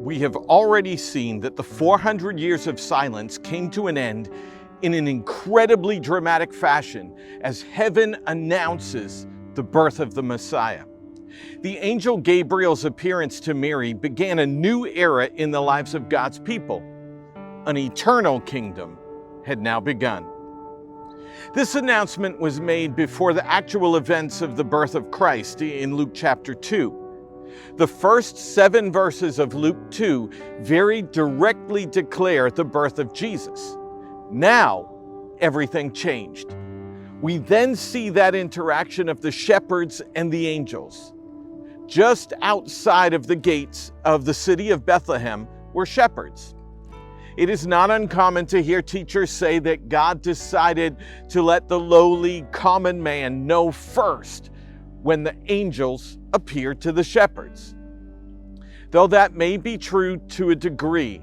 We have already seen that the 400 years of silence came to an end in an incredibly dramatic fashion as heaven announces the birth of the Messiah. The angel Gabriel's appearance to Mary began a new era in the lives of God's people. An eternal kingdom had now begun. This announcement was made before the actual events of the birth of Christ in Luke chapter 2. The first 7 verses of Luke 2 very directly declare the birth of Jesus. Now, everything changed. We then see that interaction of the shepherds and the angels. Just outside of the gates of the city of Bethlehem were shepherds. It is not uncommon to hear teachers say that God decided to let the lowly, common man know first when the angels appeared to the shepherds. Though that may be true to a degree,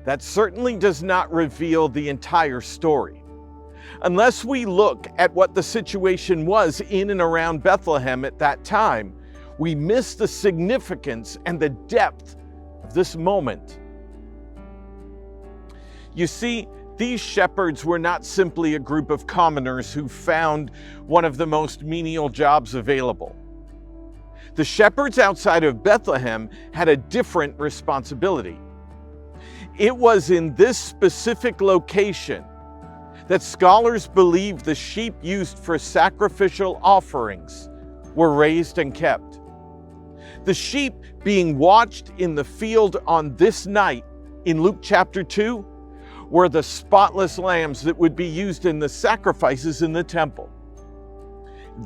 that certainly does not reveal the entire story. Unless we look at what the situation was in and around Bethlehem at that time, we miss the significance and the depth of this moment. You see, these shepherds were not simply a group of commoners who found one of the most menial jobs available. The shepherds outside of Bethlehem had a different responsibility. It was in this specific location that scholars believe the sheep used for sacrificial offerings were raised and kept. The sheep being watched in the field on this night in Luke chapter 2 were the spotless lambs that would be used in the sacrifices in the temple.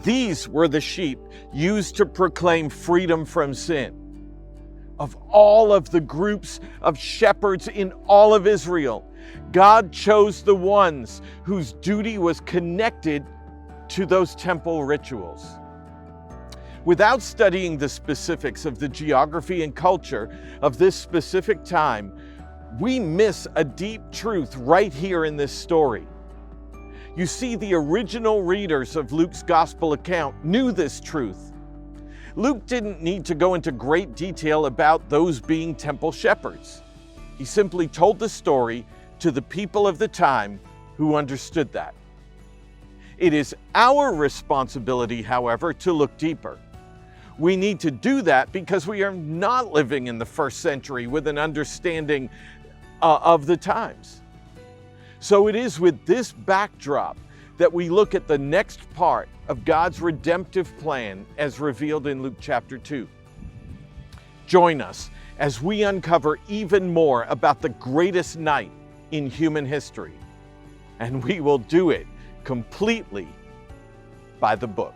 These were the sheep used to proclaim freedom from sin. Of all of the groups of shepherds in all of Israel, God chose the ones whose duty was connected to those temple rituals. Without studying the specifics of the geography and culture of this specific time, we miss a deep truth right here in this story. You see, the original readers of Luke's gospel account knew this truth. Luke didn't need to go into great detail about those being temple shepherds. He simply told the story to the people of the time who understood that. It is our responsibility, however, to look deeper. We need to do that because we are not living in the first century with an understanding of the times. So it is with this backdrop that we look at the next part of God's redemptive plan as revealed in Luke chapter 2. Join us as we uncover even more about the greatest night in human history. And we will do it completely by the book.